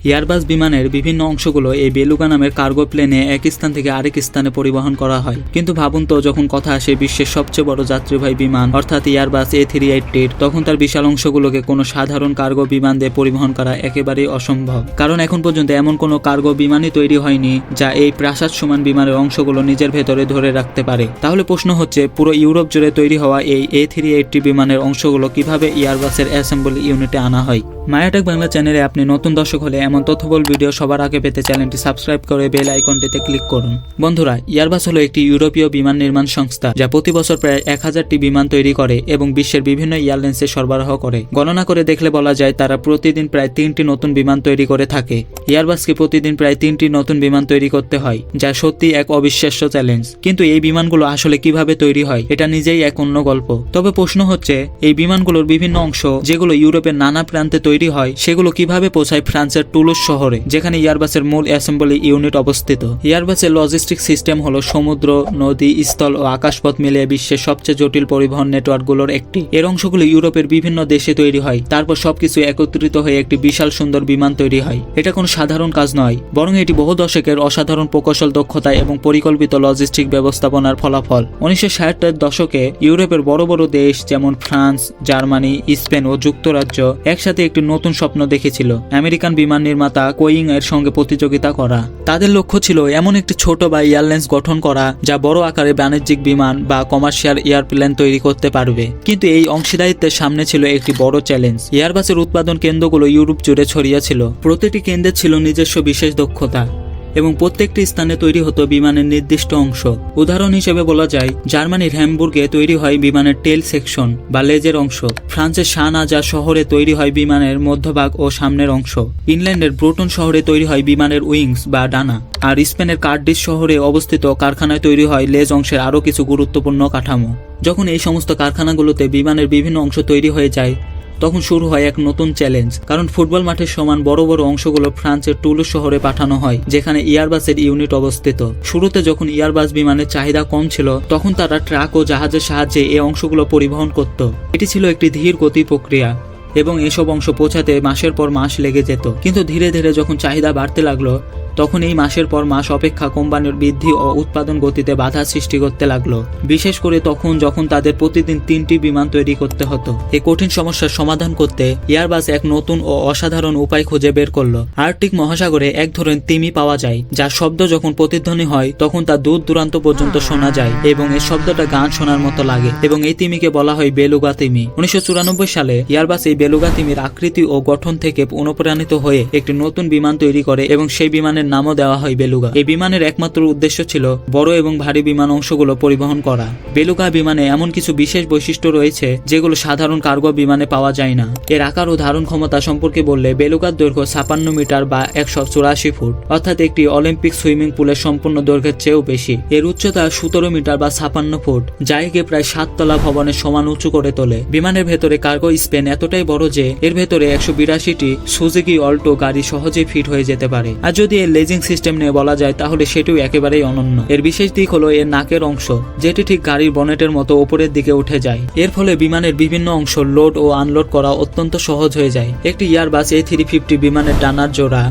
Airbus বিমানের বিভিন্ন অংশগুলো এই বেলুগা নামের কার্গো প্লেনে এক স্থান থেকে আরেক স্থানে পরিবহন করা হয়। কিন্তু ভাবুন তো, যখন কথা আসে বিশ্বের সবচেয়ে বড় যাত্রীবাহী বিমান অর্থাৎ এয়ারবাস A380, তখন তার বিশাল অংশগুলোকে কোনো সাধারণ কার্গো বিমান দিয়ে পরিবহন করা একেবারেই অসম্ভব। কারণ এখন পর্যন্ত এমন কোনো কার্গো বিমানই তৈরি হয়নি যা এই প্রাসাদ সমান বিমানের অংশগুলো নিজের ভেতরে ধরে রাখতে পারে। তাহলে প্রশ্ন হচ্ছে, পুরো ইউরোপ জুড়ে তৈরি হওয়া এই A380 বিমানের অংশগুলো কিভাবে এয়ারবাসের অ্যাসেম্বলি ইউনিটে আনা হয়? মায়াটেক বাংলা চ্যানেলে আপনি নতুন দর্শক হলে এমন তথ্যবহুল ভিডিও সবার আগে পেতে চ্যানেলটি সাবস্ক্রাইব করে বেল আইকনটিতে ক্লিক করুন। বন্ধুরা, এয়ারবাস হলো একটি ইউরোপীয় বিমান নির্মাণ সংস্থা যা প্রতি বছর প্রায় 1000টি বিমান তৈরি করে এবং বিশ্বের বিভিন্ন এয়ারলাইন্সে সরবরাহ করে। গণনা করে দেখলে বলা যায় তারা প্রতিদিন প্রায় 3টি নতুন বিমান তৈরি করে থাকে। এয়ারবাসকে প্রতিদিন প্রায় 3টি নতুন বিমান তৈরি করতে হয়, যা সত্যি এক অবিশ্বাস্য চ্যালেঞ্জ। কিন্তু এই বিমানগুলো আসলে কিভাবে তৈরি হয় এটা নিজেই এক অন্য গল্প। তবে প্রশ্ন হচ্ছে, এই বিমানগুলোর বিভিন্ন অংশ যেগুলো ইউরোপের নানা প্রান্তে তৈরি হয় সেগুলো কিভাবে পৌঁছায় ফ্রান্সের টুলুজ শহরে, যেখানে এয়ারবাসের মূল অ্যাসেম্বলি ইউনিট অবস্থিত। এয়ারবাসের লজিস্টিক সিস্টেম হলো সমুদ্র, নদী, স্থল ও আকাশপথ মিলিয়ে বিশ্বের সবচেয়ে জটিল পরিবহন নেটওয়ার্কগুলোর একটি। এর অংশগুলো ইউরোপের বিভিন্ন দেশে তৈরি হয়, তারপর সবকিছু একত্রিত হয়ে একটি বিশাল সুন্দর বিমান তৈরি হয়। এটা কোনো সাধারণ কাজ নয়, বরং এটি বহু দশকের অসাধারণ প্রকৌশল দক্ষতা এবং পরিকল্পিত লজিস্টিক ব্যবস্থাপনার ফলাফল। 1960-এর দশকে ইউরোপের বড় বড় দেশ যেমন ফ্রান্স, জার্মানি, স্পেন ও যুক্তরাজ্য একসাথে একটি নতুন স্বপ্ন দেখেছিল, আমেরিকান বিমান নির্মাতা কোয়িং এর সঙ্গে প্রতিযোগিতা করা। তাদের লক্ষ্য ছিল এমন একটি ছোট বা এয়ারলাইন্স গঠন করা যা বড় আকারে বাণিজ্যিক বিমান বা কমার্শিয়াল এয়ারপ্লেন তৈরি করতে পারবে। কিন্তু এই অংশীদারিত্বের সামনে ছিল একটি বড় চ্যালেঞ্জ। এয়ারবাসের উৎপাদন কেন্দ্রগুলো ইউরোপ জুড়ে ছড়িয়ে ছিল। প্রতিটি কেন্দ্রে ছিল নিজস্ব বিশেষ দক্ষতা এবং প্রত্যেকটি স্থানে তৈরি হতো বিমানের নির্দিষ্ট অংশ। উদাহরণ হিসেবে বলা যায়, জার্মানির হ্যামবুর্গে তৈরি হয় বিমানের টেল সেকশন বা লেজের অংশ। ফ্রান্সের শাহনাজা শহরে তৈরি হয় বিমানের মধ্যভাগ ও সামনের অংশ। ইংল্যান্ডের ব্রুটন শহরে তৈরি হয় বিমানের উইংস বা ডানা। আর স্পেনের কার্ডিস শহরে অবস্থিত কারখানায় তৈরি হয় লেজ অংশের আরও কিছু গুরুত্বপূর্ণ কাঠামো। যখন এই সমস্ত কারখানাগুলোতে বিমানের বিভিন্ন অংশ তৈরি হয়ে যায়, তখন শুরু হয় এক নতুন চ্যালেঞ্জ। কারণ ফুটবল মাঠের সমান বড় বড় অংশগুলো ফ্রান্সের টুলুজ শহরে পাঠানো হয়, যেখানে এয়ারবাসের ইউনিট অবস্থিত। শুরুতে যখন এয়ারবাস বিমানের চাহিদা কম ছিল, তখন তারা ট্রাক ও জাহাজের সাহায্যে এই অংশগুলো পরিবহন করত। এটি ছিল একটি ধীর গতি প্রক্রিয়া এবং এসব অংশ পৌঁছাতে মাসের পর মাস লেগে যেত। কিন্তু ধীরে ধীরে যখন চাহিদা বাড়তে লাগলো, তখন এই মাসের পর মাস অপেক্ষা কোম্পানির বৃদ্ধি ও উৎপাদন গতিতে বাধা সৃষ্টি করতে লাগলো। বিশেষ করে তখন যখন তাদের প্রতিদিন 3টি বিমান তৈরি করতে হতো। এই কঠিন সমস্যার সমাধান করতে এয়ারবাস এক নতুন ও অসাধারণ উপায় খুঁজে বের করলো। আর্কটিক মহাসাগরে এক ধরনের তিমি পাওয়া যায়, যার শব্দ যখন প্রতিধ্বনি হয় তখন তা দূর দূরান্ত পর্যন্ত শোনা যায় এবং এই শব্দটা গান শোনার মতো লাগে, এবং এই তিমিকে বলা হয় বেলুগা তিমি। 1994 সালে এয়ারবাস এই বেলুগা তিমির আকৃতি ও গঠন থেকে অনুপ্রাণিত হয়ে একটি নতুন বিমান তৈরি করে এবং সেই বিমানের নামও দেওয়া হয় বেলুগা। এই বিমানের একমাত্র উদ্দেশ্য ছিল বড় এবং ভারী বিমান অংশগুলো পরিবহন করা। বেলুগা বিমানে এমন কিছু বিশেষ বৈশিষ্ট্য রয়েছে যেগুলো সাধারণ কার্গো বিমানে পাওয়া যায় না। এর আকার ও ধারণ ক্ষমতা সম্পর্কে বললে, বেলুগার দৈর্ঘ্য 56 মিটার বা 184 ফুট, অর্থাৎ একটি অলিম্পিক সুইমিং পুলের সম্পূর্ণ দৈর্ঘ্যের চেয়েও বেশি। এর উচ্চতা 17 মিটার বা 56 ফুট, যা একে প্রায় 7 তলা ভবনের সমান উঁচু করে তোলে। বিমানের ভেতরে কার্গো স্পেন এতটাই বড় যে এর ভেতরে 182টি সুজুকি অল্টো গাড়ি সহজেই ফিট হয়ে যেতে পারে। আর যদি এর লেজিং সিস্টেম নিয়ে বলা যায় তাহলে সেটিও একেবারেই অনন্য। এর বিশেষ দিক হলো এর নাকের অংশ, যেটি ঠিক গাড়ির বনেটের মতো উপরের দিকে উঠে যায়। এর ফলে বিমানের বিভিন্ন অংশ লোড ও আনলোড করা অত্যন্ত সহজ হয়ে যায়। একটি এয়ারবাস A350 বিমানের ডানার জোড়া,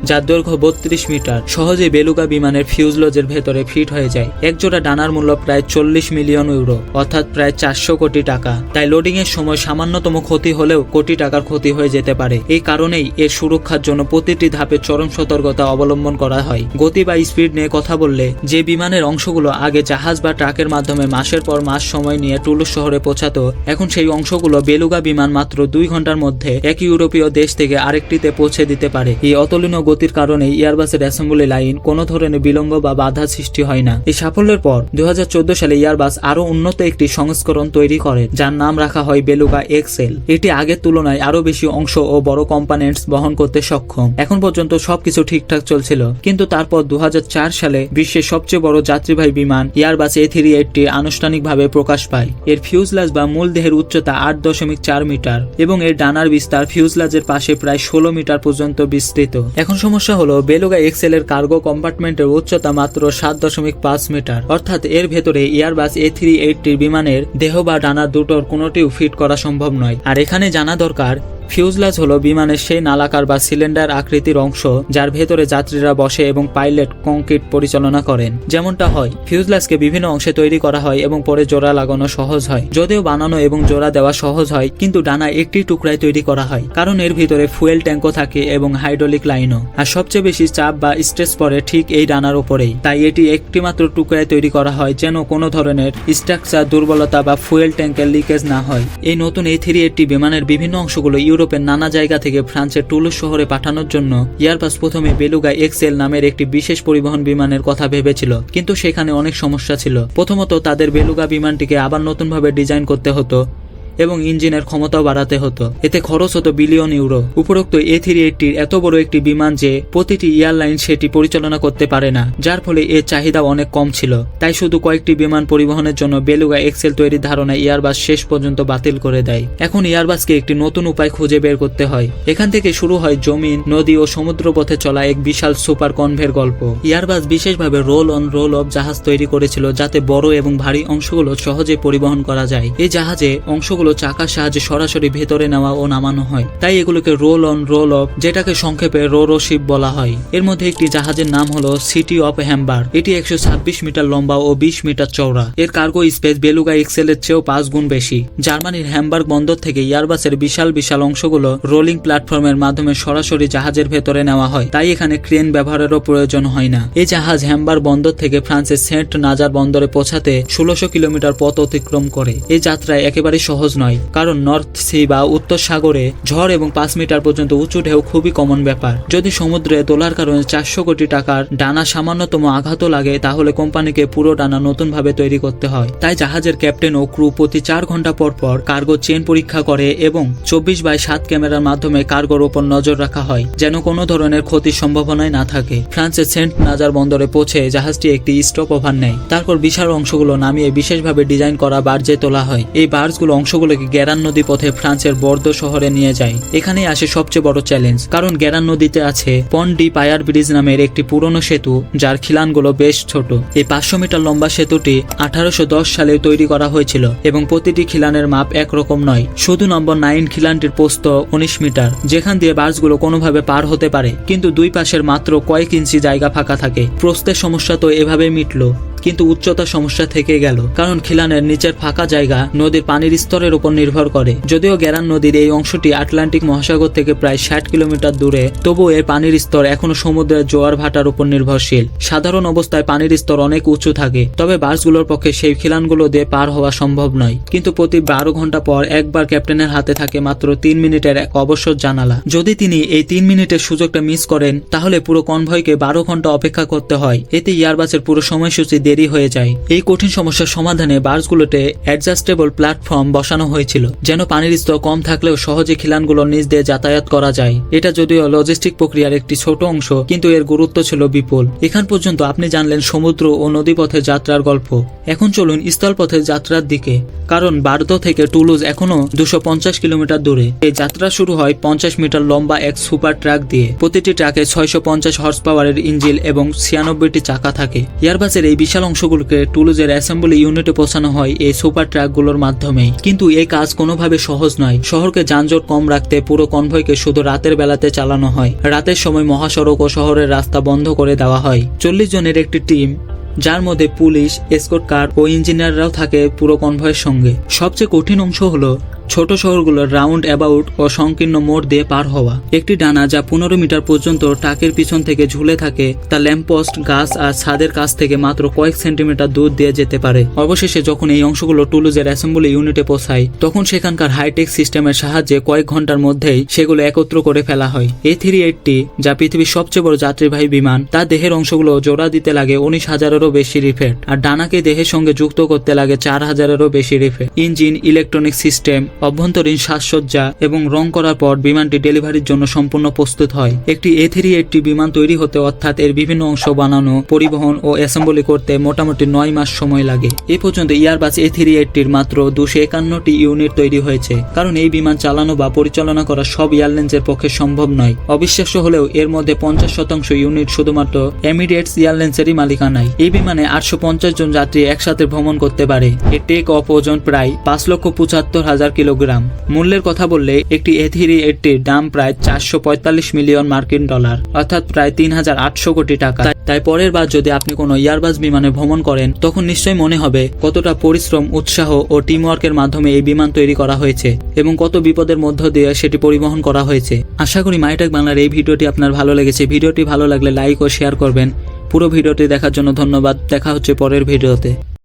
যার দৈর্ঘ্য 32 মিটার, সহজে বেলুগা বিমানের ফিউজলেজের ভেতরে ফিট হয়ে যায়। এক জোড়া ডানার মূল্য প্রায় 40 মিলিয়ন ইউরো, অর্থাৎ প্রায় 400 কোটি টাকা। তাই লোডিং এর সময় সামান্যতম ক্ষতি হলেও কোটি টাকার ক্ষতি হয়ে যেতে পারে। এই কারণেই এর সুরক্ষার জন্য প্রতিটি ধাপে চরম সতর্কতা অবলম্বন করা হয়। গতি বা স্পিড নিয়ে কথা বললে, যে বিমানের অংশগুলো আগে জাহাজ বা ট্রাকের মাধ্যমে মাসের পর মাস সময় নিয়ে টুলুজ শহরে পৌঁছাতো, এখন সেই অংশগুলো বেলুগা বিমান মাত্র 2 ঘন্টার মধ্যে এক ইউরোপীয় দেশ থেকে আরেকটিতে পৌঁছে দিতে পারে। এই অতুলনীয় গতির কারণে এয়ারবাসের অ্যাসেম্বলি লাইন কোনো ধরনের বিলম্ব বা বাধা সৃষ্টি হয় না। এই সাফল্যের পর 2014 সালে এয়ারবাস আরো উন্নত একটি সংস্করণ তৈরি করে, যার নাম রাখা হয় বেলুগা XL। এটি আগের তুলনায় আরো বেশি অংশ ও বড় কম্পোনেন্টস বহন করতে সক্ষম। এখন পর্যন্ত সবকিছু ঠিকঠাক চলছিল, কিন্তু তারপর 2004 সালে বিশ্বের সবচেয়ে বড় যাত্রীবাহী বিমান এয়ারবাস A380 আনুষ্ঠানিকভাবে প্রকাশ পায়। এর ফিউজলাজ বা মূল দেহের উচ্চতা 8.4 মিটার এবং এর ডানার বিস্তার ফিউজলাজের পাশে প্রায় 16 মিটার পর্যন্ত বিস্তৃত। এখন সমস্যা হলো, বেলুগা XL এর কার্গো কম্পার্টমেন্টের উচ্চতা মাত্র 7.5 মিটার, অর্থাৎ এর ভেতরে এয়ারবাস A380 বিমানের দেহ বা ডানা দুটোর কোনোটিও ফিট করা সম্ভব নয়। আর এখানে জানা দরকার, ফিউজলাজ হলো বিমানের সেই নালাকার বা সিলিন্ডার আকৃতির অংশ যার ভেতরে যাত্রীরা বসে এবং পাইলট কংক্রিট পরিচালনা করেন। যেমনটা হয়, ফিউজলাজকে বিভিন্ন অংশে তৈরি করা হয় এবং পরে জোড়া লাগানো সহজ হয়। যদিও বানানো এবং জোড়া দেওয়া সহজ হয়, কিন্তু ডানা একটি টুকরায় তৈরি করা হয়, কারণ এর ভিতরে ফুয়েল ট্যাঙ্কও থাকে এবং হাইড্রোলিক লাইনও। আর সবচেয়ে বেশি চাপ বা স্ট্রেস পড়ে ঠিক এই ডানার উপরেই, তাই এটি একটি মাত্র টুকরায় তৈরি করা হয় যেন কোনো ধরনের স্ট্রাকচার দুর্বলতা বা ফুয়েল ট্যাঙ্কের লিকেজ না হয়। এই নতুন A380 বিমানের বিভিন্ন অংশগুলো ইউরোপের নানা জায়গা থেকে ফ্রান্সের টুলুজ শহরে পাঠানোর জন্য এয়ারবাস প্রথমে বেলুগা এক্সএল নামের একটি বিশেষ পরিবহন বিমানের কথা ভেবেছিল, কিন্তু সেখানে অনেক সমস্যা ছিল। প্রথমত, তাদের বেলুগা বিমানটিকে আবার নতুনভাবে ডিজাইন করতে হতো এবং ইঞ্জিনের ক্ষমতাও বাড়াতে হতো। এতে খরচ হতো বিলিয়ন ইউরো। উপরোক্ত A380 এত বড় একটি বিমান যে প্রতিটি এয়ারলাইন সেটি পরিচালনা করতে পারে না, যার ফলে এর চাহিদা অনেক কম ছিল। তাই শুধু কয়েকটি বিমান পরিবহনের জন্য বেলুগা এক্সএল তৈরির ধারণা এয়ারবাস শেষ পর্যন্ত বাতিল করে দেয়। এখন এয়ারবাসকে একটি নতুন উপায় খুঁজে বের করতে হয়। এখান থেকে শুরু হয় জমিন, নদী ও সমুদ্র পথে চলা এক বিশাল সুপার কনভের গল্প। এয়ারবাস বিশেষভাবে রোল অন রোল অফ জাহাজ তৈরি করেছিল যাতে বড় এবং ভারী অংশগুলো সহজে পরিবহন করা যায়। এই জাহাজে অংশগুলো চাকার সাহায্যে সরাসরি ভেতরে নেওয়া ও নামানো হয়, তাই এগুলোকে রোল অন রোল অফ, যেটাকে সংক্ষেপে রোরো শিপ বলা হয়। এর মধ্যে একটি জাহাজের নাম হলো সিটি অফ হ্যামবার্গ। এটি 126 মিটার লম্বা ও 20 মিটার চওড়া। এর কার্গো স্পেস বেলুগা এক্সেল এর চেয়েও 5 গুণ বেশি। জার্মানির হ্যামবার্গ বন্দর থেকে এয়ারবাসের বিশাল বিশাল অংশগুলো রোলিং প্ল্যাটফর্মের মাধ্যমে সরাসরি জাহাজের ভেতরে নেওয়া হয়, তাই এখানে ক্রেন ব্যবহারেরও প্রয়োজন হয় না। এই জাহাজ হ্যামবার্গ বন্দর থেকে ফ্রান্সের সেন্ট নাজার বন্দরে পৌঁছাতে 1600 কিলোমিটার পথ অতিক্রম করে। এই যাত্রায় একেবারে সহজ নয়, কারণ নর্থ সি বা উত্তর সাগরে ঝড় এবং 5 মিটার পর্যন্ত উঁচু ঢেউ খুবই কমন ব্যাপার। যদি সমুদ্রে দোলার কারণে 400 কোটি টাকার ডানা সামান্যতম আঘাতও লাগে, তাহলে কোম্পানিকে পুরো ডানা নতুনভাবে তৈরি করতে হয়। তাই জাহাজের ক্যাপ্টেন ও ক্রু প্রতি 4 ঘন্টা পর পর কার্গো চেন পরীক্ষা করে এবং 24/7 ক্যামেরার মাধ্যমে কার্গোর উপর নজর রাখা হয়, যেন কোনো ধরনের ক্ষতির সম্ভাবনাই না থাকে। ফ্রান্সের সেন্ট নাজার বন্দরে পৌঁছে জাহাজটি একটি স্টপ ওভার নেয়। তারপর বিশাল অংশগুলো নামিয়ে বিশেষভাবে ডিজাইন করা বার্জে তোলা হয়। এই বার্জগুলো অংশগুলোকে গ্যারান নদী পথে ফ্রান্সের বর্দো শহরে নিয়ে যায়। এখানেই আসে সবচেয়ে বড় চ্যালেঞ্জ, কারণ গ্যারান নদীতে আছে পন্ট ডি পায়ার ব্রিজ নামের একটি পুরনো সেতু, যার খিলানগুলো বেশ ছোট। এই 500 মিটার লম্বা সেতুটি 1810 সালে তৈরি করা হয়েছিল এবং প্রতিটি খিলানের মাপ একরকম নয়। শুধু নম্বর 9 খিলানটির প্রস্থ 19 মিটার, যেখান দিয়ে বাসগুলো কোনোভাবে পার হতে পারে, কিন্তু দুই পাশের মাত্র কয়েক ইঞ্চি জায়গা ফাঁকা থাকে। প্রস্থের সমস্যা তো এভাবে মিটলো, কিন্তু উচ্চতার সমস্যা থেকে গেল, কারণ খিলানের নিচের ফাঁকা জায়গা নদীর পানির স্তরের উপর নির্ভর করে। যদিও গ্যারান নদীর এই অংশটি আটলান্টিক মহাসাগর থেকে প্রায় 60 কিলোমিটার দূরে, তবুও এর পানির স্তর এখনো সমুদ্রের জোয়ার ভাটার উপর নির্ভরশীল। সাধারণ অবস্থায় পানির স্তর অনেক উঁচু থাকে, তবে বাসগুলোর পক্ষে সেই খিলানগুলো দিয়ে পার হওয়া সম্ভব নয়। কিন্তু প্রতি 12 ঘন্টা পর একবার ক্যাপ্টেনের হাতে থাকে মাত্র 3 মিনিটের এক অবসর জানালা। যদি তিনি এই 3 মিনিটের সুযোগটা মিস করেন, তাহলে পুরো কনভয়কে 12 ঘন্টা অপেক্ষা করতে হয়। এতে এয়ারবাসের পুরো সময়সূচি দেরি হয়ে যায়। এই কঠিন সমস্যার সমাধানে বাসগুলোতে অ্যাডজাস্টেবল প্ল্যাটফর্ম বসানো হয়েছিল, যেন পানির স্তর কম থাকলেও সহজে খিলানগুলোর নিচ দিয়ে যাতায়াত করা যায়। এটা যদিও লজিস্টিক প্রক্রিয়ার একটি ছোট অংশ, কিন্তু এর গুরুত্ব ছিল বিপুল। এখান পর্যন্ত আপনি জানলেন সমুদ্র ও নদীপথে যাত্রার গল্প। এখন চলুন স্থলপথের যাত্রার দিকে, কারণ বার্দো থেকে টুলুজ এখনো 250 কিলোমিটার দূরে। এই যাত্রা শুরু হয় 50 মিটার লম্বা এক সুপার ট্রাক দিয়ে। প্রতিটি ট্রাকে 650 হর্স পাওয়ারের ইঞ্জিন এবং 96টি চাকা থাকে। এয়ারবাসের এই বিশাল অংশগুলোকে টুলুজের অ্যাসেম্বলি ইউনিটে পৌঁছানো হয় এই সুপার ট্রাকগুলোর মাধ্যমেই। কিন্তু এই কাজ কোনোভাবে সহজ নয়। শহরকে যানজট কম রাখতে পুরো কনভয়কে শুধু রাতের বেলাতে চালানো হয়। রাতের সময় মহাসড়ক ও শহরের রাস্তা বন্ধ করে দেওয়া হয়। 40 জনের একটি টিম, যার মধ্যে পুলিশ, এসকর্ট কার ও ইঞ্জিনিয়াররাও থাকে পুরো কনভয়ের সঙ্গে। সবচেয়ে কঠিন অংশ হলো ছোট শহরগুলোর রাউন্ড অ্যাবাউট ও সংকীর্ণ মোড় দিয়ে পার হওয়া। একটি ডানা যা 15 মিটার পর্যন্ত ট্রাকের পিছন থেকে ঝুলে থাকে, তা ল্যাম্পপোস্ট, গাছ আর ছাদের কাছ থেকে মাত্র কয়েক সেন্টিমিটার দূর দিয়ে যেতে পারে। অবশেষে যখন এই অংশগুলো টুলুজের অ্যাসেম্বলি ইউনিটে পৌঁছায়, তখন সেখানকার হাইটেক সিস্টেমের সাহায্যে কয়েক ঘন্টার মধ্যেই সেগুলো একত্র করে ফেলা হয়। A380, যা পৃথিবীর সবচেয়ে বড় যাত্রীবাহী বিমান, তার দেহের অংশগুলো জোড়া দিতে লাগে 19,000-এরও বেশি রিফেট, আর ডানাকে দেহের সঙ্গে যুক্ত করতে লাগে 4,000-এরও বেশি রিফেট। ইঞ্জিন, ইলেকট্রনিক সিস্টেম, অভ্যন্তরীণ সাজসজ্জা এবং রং করার পর বিমানটি ডেলিভারির জন্য সম্পূর্ণ প্রস্তুত হয়। একটি A380 বিমান তৈরি হতে, অর্থাৎ এর বিভিন্ন অংশ বানানো, পরিবহন ও অ্যাসেম্বলি করতে মোটামুটি 9 মাস সময় লাগে। এ পর্যন্ত এয়ারবাস A380-র মাত্র 251টি ইউনিট তৈরি হয়েছে, কারণ এই বিমান চালানো বা পরিচালনা করা সব এয়ারলাইন্সের পক্ষে সম্ভব নয়। অবিশ্বাস্য হলেও এর মধ্যে 50% ইউনিট শুধুমাত্র এমিরেটস এয়ারলাইন্সেরই মালিকানায়। এই বিমানে 850 জন যাত্রী একসাথে ভ্রমণ করতে পারে। এর টেক অফ ওজন প্রায় 5,75,000 কিলোমিটার। কিলোগ্রাম। মূল্যের কথা বললে একটি A380 দাম প্রায় 445 মিলিয়ন মার্কিন ডলার, অর্থাৎ প্রায় 3800 কোটি টাকা। তাই পরের বার যদি আপনি কোনো এয়ারবাস বিমানে ভ্রমণ করেন তখন নিশ্চয়ই মনে হবে কতটা পরিশ্রম, উৎসাহ ও টিমওয়ার্কের মাধ্যমে এই বিমান তৈরি করা হয়েছে এবং কত বিপদের মধ্য দিয়ে সেটি পরিবহন করা হয়েছে। আশা করি মাইটেক বাংলার এই ভিডিওটি আপনার ভালো লেগেছে। ভিডিওটি ভালো লাগলে লাইক ও শেয়ার করবেন। পুরো ভিডিওটি দেখার জন্য ধন্যবাদ। দেখা হচ্ছে পরের ভিডিওতে।